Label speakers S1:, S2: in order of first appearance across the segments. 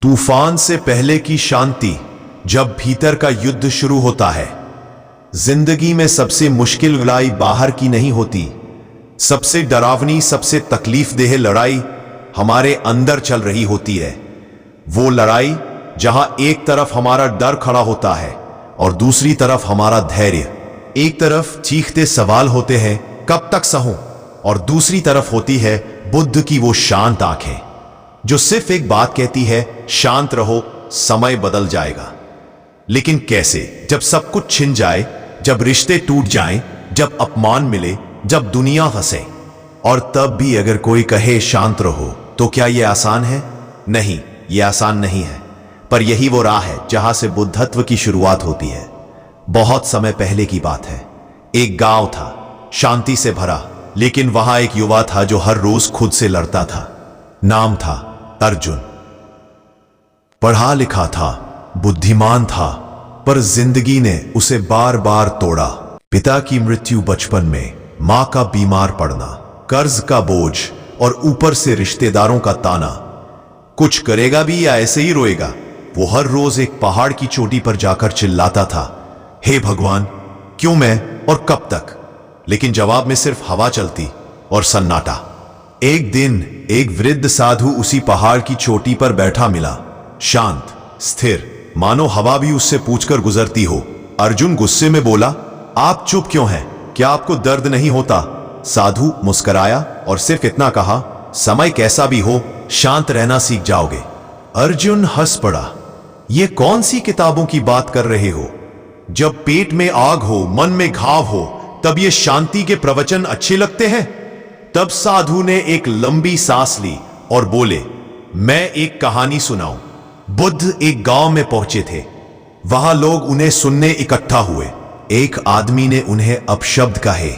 S1: तूफान से पहले की शांति। जब भीतर का युद्ध शुरू होता है, जिंदगी में सबसे मुश्किल लड़ाई बाहर की नहीं होती। सबसे डरावनी, सबसे तकलीफदेह लड़ाई हमारे अंदर चल रही होती है। वो लड़ाई जहां एक तरफ हमारा डर खड़ा होता है और दूसरी तरफ हमारा धैर्य। एक तरफ चीखते सवाल होते हैं, कब तक सहूं, और दूसरी तरफ होती है बुद्ध की वो शांत आंखें जो सिर्फ एक बात कहती है, शांत रहो, समय बदल जाएगा। लेकिन कैसे? जब सब कुछ छिन जाए, जब रिश्ते टूट जाएं, जब अपमान मिले, जब दुनिया हंसे। और तब भी अगर कोई कहे शांत रहो, तो क्या यह आसान है? नहीं, यह आसान नहीं है। पर यही वो राह है जहां से बुद्धत्व की शुरुआत होती है। बहुत समय पहले की बात है। एक गांव था, शांति से भरा, लेकिन वहां एक युवा था जो हर रोज खुद से लड़ता था। नाम था अर्जुन। पढ़ा लिखा था, बुद्धिमान था, पर जिंदगी ने उसे बार बार तोड़ा। पिता की मृत्यु बचपन में, मां का बीमार पड़ना, कर्ज का बोझ, और ऊपर से रिश्तेदारों का ताना। कुछ करेगा भी या ऐसे ही रोएगा? वो हर रोज एक पहाड़ की चोटी पर जाकर चिल्लाता था, हे भगवान, क्यों मैं और कब तक? लेकिन जवाब में सिर्फ हवा चलती और सन्नाटा। एक दिन एक वृद्ध साधु उसी पहाड़ की चोटी पर बैठा मिला, शांत, स्थिर, मानो हवा भी उससे पूछकर गुजरती हो। अर्जुन गुस्से में बोला, आप चुप क्यों हैं? क्या आपको दर्द नहीं होता? साधु मुस्कुराया और सिर्फ इतना कहा, समय कैसा भी हो, शांत रहना सीख जाओगे। अर्जुन हंस पड़ा, ये कौन सी किताबों की बात कर रहे हो? जब पेट में आग हो, मन में घाव हो, तब ये शांति के प्रवचन अच्छे लगते हैं? तब साधु ने एक लंबी सांस ली और बोले, मैं एक कहानी सुनाऊं। बुद्ध एक गांव में पहुंचे थे। वहां लोग उन्हें सुनने इकट्ठा हुए। एक आदमी ने उन्हें अपशब्द कहे,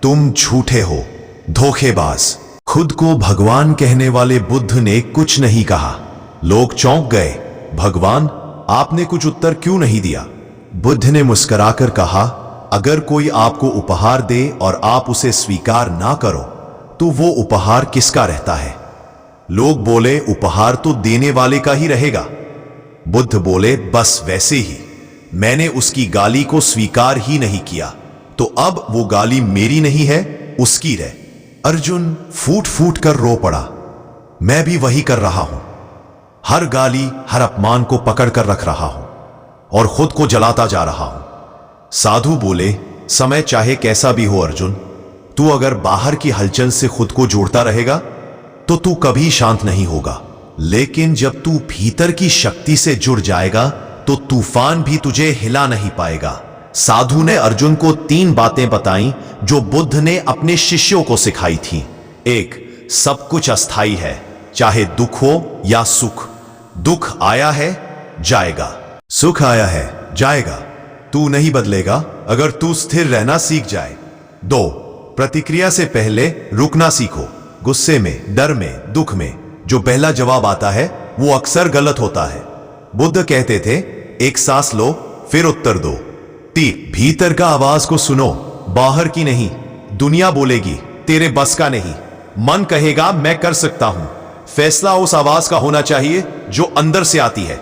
S1: तुम झूठे हो, धोखेबाज। खुद को भगवान कहने वाले बुद्ध ने कुछ नहीं कहा। लोग चौंक गए, भगवान, आपने कुछ उत्तर क्यों नहीं दिया? बुद्ध ने मुस्कुराकर कहा, अगर कोई आपको उपहार दे और आप उसे स्वीकार ना करो, तो वो उपहार किसका रहता है? लोग बोले, उपहार तो देने वाले का ही रहेगा। बुद्ध बोले, बस वैसे ही, मैंने उसकी गाली को स्वीकार ही नहीं किया, तो अब वो गाली मेरी नहीं है, उसकी रहे। अर्जुन फूट फूट कर रो पड़ा, मैं भी वही कर रहा हूं। हर गाली, हर अपमान को पकड़ कर रख रहा हूं और खुद को जलाता जा रहा हूं। साधु बोले, समय चाहे कैसा भी हो अर्जुन, तू अगर बाहर की हलचल से खुद को जोड़ता रहेगा तो तू कभी शांत नहीं होगा। लेकिन जब तू भीतर की शक्ति से जुड़ जाएगा तो तूफान भी तुझे हिला नहीं पाएगा। साधु ने अर्जुन को 3 बातें बताई जो बुद्ध ने अपने शिष्यों को सिखाई थी। 1, सब कुछ अस्थाई है, चाहे दुख हो या सुख। दुख आया है, जाएगा। सुख आया है, जाएगा। तू नहीं बदलेगा अगर तू स्थिर रहना सीख जाए। 2, प्रतिक्रिया से पहले रुकना सीखो। गुस्से में, डर में, दुख में जो पहला जवाब आता है वो अक्सर गलत होता है। बुद्ध कहते थे, एक सांस लो फिर उत्तर दो। 3, भीतर का आवाज को सुनो, बाहर की नहीं। दुनिया बोलेगी तेरे बस का नहीं, मन कहेगा मैं कर सकता हूं। फैसला उस आवाज का होना चाहिए जो अंदर से आती है।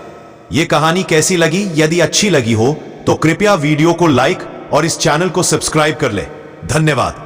S1: यह कहानी कैसी लगी? यदि अच्छी लगी हो तो कृपया वीडियो को लाइक और इस चैनल को सब्सक्राइब कर ले। धन्यवाद।